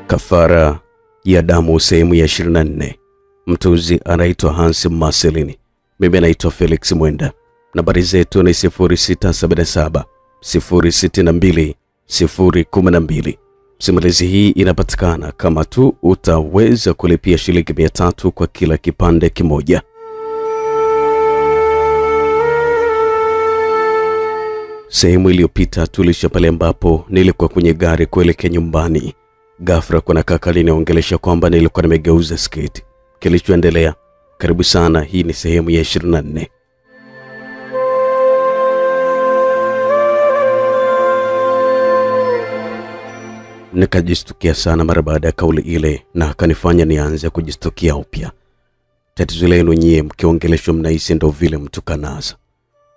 Kafara ya damu sehemu ya 24. Mtunzi anaitwa Hans Marcelini. Mimi naitwa Felix Mwenda. Nambari zetu ni 0677 062 012. Simulizi hii inapatikana kama tu utaweza kulipia shilingi 300 kwa kila kipande kimoja. Sehemu iliyopita tulisha pale ambapo nilikuwa kwenye gari kuelekea nyumbani. Ghafla kuna kaka aliongelesha kwamba nilikuwa nimegeuza sketi. Kilichoendelea, karibu sana, hii ni sehemu ya 24. Nikajistukia sana mara baada ya kauli ile, na akanifanya nianze kujistukia upya. Tatizo lenu nyie mkiongeleshwa mnahisi ndo vile mtu kanaza.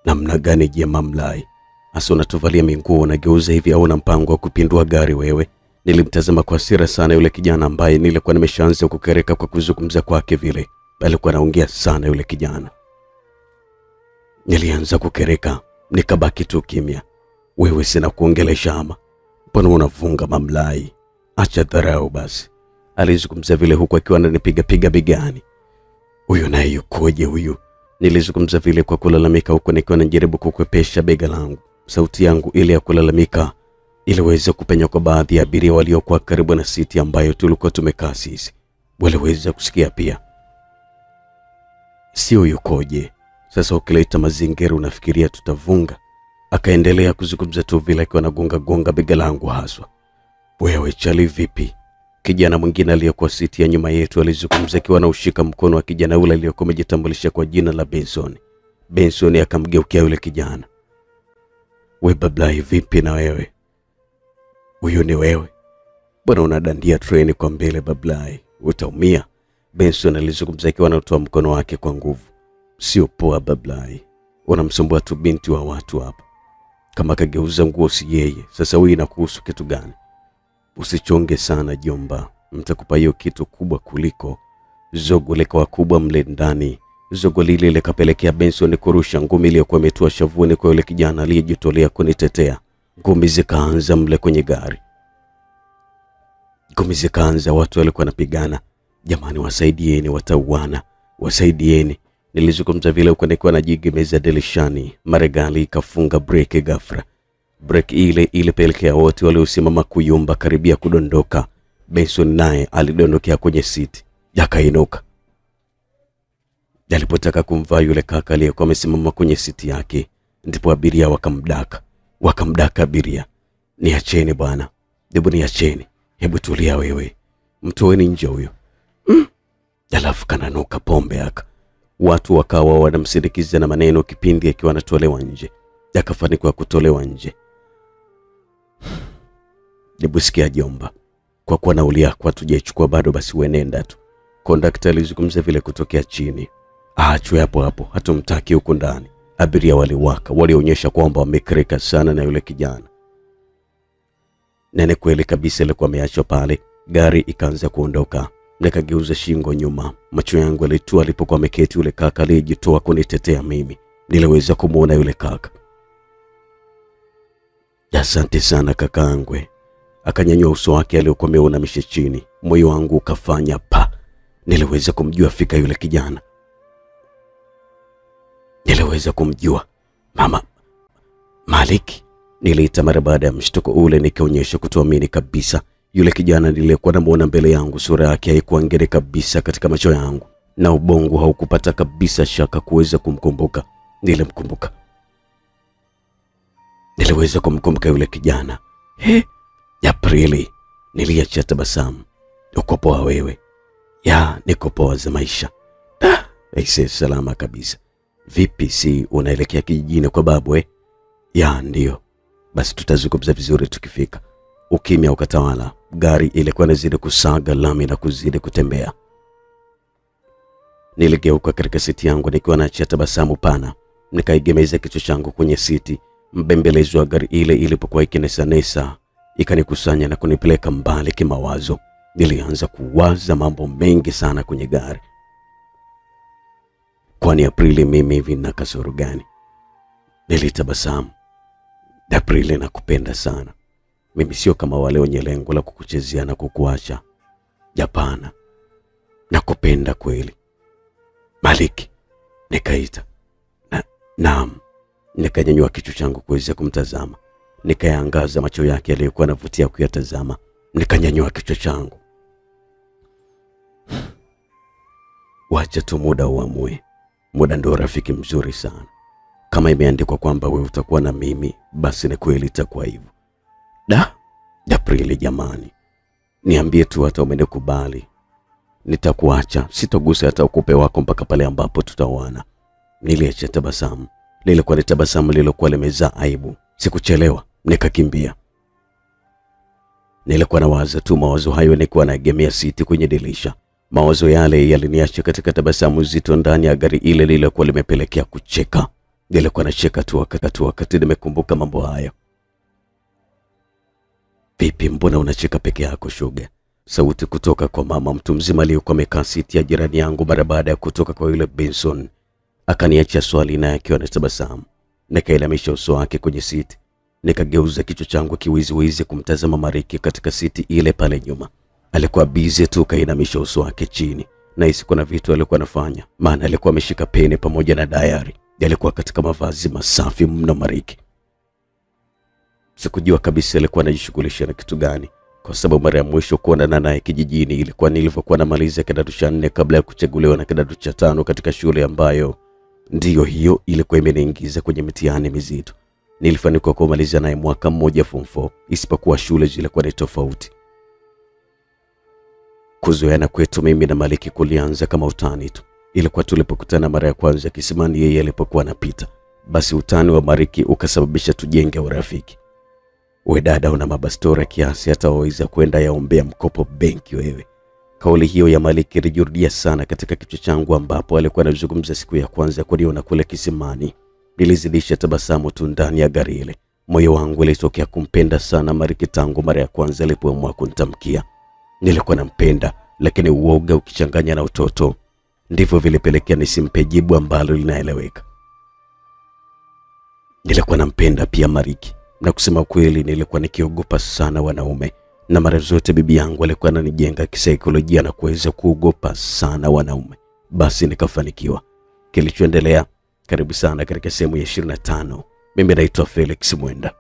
Namna gani je mamlai? Hasa unatuvalia minguo unageuza hivi au una mpango wa kupindua gari wewe? Nilimtazama kwa hasira sana yule kijana ambaye nilikuwa nimeshaanza kukereka kwa kuzungumza kwake vile. Alikuwa anaongea sana yule kijana. Nilianza kukereka, nikabaki tu kimya. Wewe sina kuongelesha ama? Mbona unavunga mamlai? Acha dharau basi. Alizungumza vile huku akiwa ananipiga begani. Huyu naye yukoje huyu? Nilizungumza vile kwa kulalamika huku nikiwa najaribu kukwepesha bega langu. Sauti yangu ile ya kulalamika iliweza kupenya kwa baadhi ya abiria waliokuwa karibu na siti ambayo tulikuwa tumekaa sisi. Waliweza kusikia pia. Sio yukoje? Sasa ukileta mazingira unafikiria tutavunga? Akaendelea kuzungumza tu vile akiwa anagonga bega langu haswa. Wewe chali vipi? Kijana mwingine aliyekuwa siti ya nyuma yetu alizungumza akiwa anaushika mkono wa kijana yule aliyekuwa amejitambulisha kwa jina la Benson. Benson akamgeukia yule kijana. We bablai vipi na wewe? Huyu ni wewe? Bwana unadandia treni kwa mbele bablai, utaumia. Benson alizungumza akiwa anatoa mkono wake kwa nguvu. Sio poa bablai. Unamsumbua tu binti wa watu hapa. Kama kageuza nguo si yeye, sasa wewe inakuhusu kitu gani? Usichonge sana jomba, mtakupa hiyo kitu kubwa kuliko. Zogo likawa kubwa mle ndani. Zogo lile likapelekea Benson kurusha ngumi iliyokuwa imetua shavuni kwa yule kijana aliyejitolea kunitetea. Ngumi zikaanza mle kwenye gari. Ngumi zikaanza, watu walikuwa wanapigana. Jamani wasaidieni, watauana. Wasaidieni. Nilizungumza vile huko nikiwa najigemeza dirishani. Maregali ikafunga breki ghafla. Breki ile ilipelekea wote waliosimama kuyumba karibia kudondoka. Benson naye alidondokea kwenye siti. Yakainuka. Alipotaka kumvaa yule kaka aliyekuwa amesimama kwenye siti yake, ndipo abiria wakamdaka abiria. Niacheni bwana. Hebu niacheni. Hebu tulia wewe. Mtoeni nje huyo. Alafu kananuka pombe aka. Watu wakawa wanamsindikiza na maneno kipindi akiwa anatolewa nje. Yakafanikiwa kutolewa nje. Hebu sikia jomba. Kwa kuwa nauli yako hatujaichukua bado basi uenenda tu. Kondakta alizungumza vile kutokea chini. Aachwe hapo hapo, hatumtaki huko ndani. Abiria waliwaka, walionyesha kwamba wamekereka sana na yule kijana. Nene kweli kabisa alikuwa ameachwa pale. Gari ikaanza kuondoka. Nikageuza shingo nyuma. Macho yangu yalitua alipokuwa ameketi yule kaka aliyejitoa kunitetea mimi. Niliweza kumuona yule kaka. Asante sana kakaangwe. Akanyanyua uso wake aliokuwa ameunamisha chini. Moyo wangu ukafanya pa. Niliweza kumjua fika yule kijana. Niliweza kumjua. Mama Maliki. Niliita mara baada ya mshtuko ule, nikaonyesha kutoamini kabisa. Yule kijana niliyekuwa namuona mbele yangu, sura yake haikuwa ngere kabisa katika macho yangu, na ubongo haukupata kabisa shaka kuweza kumkumbuka. Nilimkumbuka. Niliweza kumkumbuka yule kijana. Aprili. Niliacha tabasamu. Uko poa wewe? Ya, niko poa za maisha. Aise salama kabisa. Vipi, si unaelekea kijijini kwa babu Ya, ndio. Basi tutazungumza vizuri tukifika. Ukimya ukatawala. Gari ilikuwa inazidi kusaga lami na kuzidi kutembea. Niligeuka katika siti yangu nikiwa naachia tabasamu pana. Nikaigemeza kichwa changu kwenye siti. Mbembelezo wa gari ile ilipokuwa ikinesanesa ikanikusanya na kunipeleka mbali kimawazo. Nilianza kuwaza mambo mengi sana kwenye gari. Kwani Aprili mimi hivi na kasoro gani? Nilitabasamu. Aprili nakupenda sana. Mimi sio kama wale wenye lengo la kukuchezea na kukuacha. Hapana. Nakupenda kweli. Maliki, nikaita. Naam. Nikanyanyua kichwa changu kuweza kumtazama. Nikayaangaza macho yake yaliyokuwa yanavutia kuyatazama. Nikanyanyua kichwa changu. Wacha tu muda uamue. Muda ndio rafiki mzuri sana. Kama imeandikwa kwamba wewe utakuwa na mimi, basi ni kweli itakuwa hivyo. Aprili jamani. Niambie tu hata umenikubali. Nitakuacha, sitogusa hata ukupe wako mpaka pale ambapo tutaoana. Niliacha tabasamu. Lilikuwa ni tabasamu lilokuwa limezaa aibu. Sikuchelewa, nikakimbia. Nilikuwa nawaza tu mawazo hayo nilikuwa naegemea siti kwenye dirisha. Mawazo yale yaliniacha katika tabasamu zito ndani ya gari ile lililokuwa limepelekea kucheka. Nilikuwa nacheka tu wakati nimekumbuka mambo hayo. Vipi, mbona unacheka peke yako shoga? Sauti kutoka kwa mama mtu mzima aliyekuwa amekaa siti ya jirani yangu mara baada ya kutoka kwa yule Benson. Akaniacha swali naye akiwa anatabasamu. Nikainamisha uso wake kwenye siti. Nikageuza kichwa changu kiwiziwizi kumtazama Mariki katika siti ile pale nyuma. Alikuwa busy tu kainamisha uso wake chini. Na hisi kuna vitu alikuwa anafanya. Maana alikuwa ameshika peni pamoja na diary. Alikuwa katika mavazi masafi mno Mariki. Sikujua kabisa alikuwa anajishughulisha na kitu gani, kwa sababu mara ya mwisho kuonana naye kijijini ilikuwa nilivyokuwa namaliza kidato cha 4 kabla ya kuchaguliwa na kidato cha 5 katika shule ambayo ndiyo hiyo ilikuwa imeniingiza kwenye mitihani mizito. Nilifanikiwa kumaliza naye mwaka mmoja form 4, isipokuwa shule zilikuwa ni tofauti. Kuzoeana kwetu mimi na Maliki kulianza kama utani tu. Ilikuwa tulipokutana mara ya kwanza kisimani yeye alipokuwa anapita. Basi utani wa Mariki ukasababisha tujenge urafiki. We dada, una mabastora kiasi hata waweza kwenda yaombea mkopo benki wewe. Kauli hiyo ya Maliki ilijirudia sana katika kichwa changu ambapo alikuwa anazungumza siku ya kwanza kuniona kule kisimani. Nilizidisha tabasamu tu ndani ya gari ile. Moyo wangu ulitokea kumpenda sana Mariki tangu mara ya kwanza alipoamua kunitamkia. Nilikuwa nampenda, lakini uoga ukichanganya na utoto ndivyo vilipelekea nisimpe jibu ambalo linaeleweka. Nilikuwa nampenda pia Mariki, na kusema kweli nilikuwa nikiogopa sana wanaume, na mara zote bibi yangu alikuwa ananijenga kisaikolojia na kuweza kuogopa sana wanaume. Basi nikafanikiwa. Kilichoendelea, karibu sana katika sehemu ya 25. Mimi naitwa Felix Mwenda.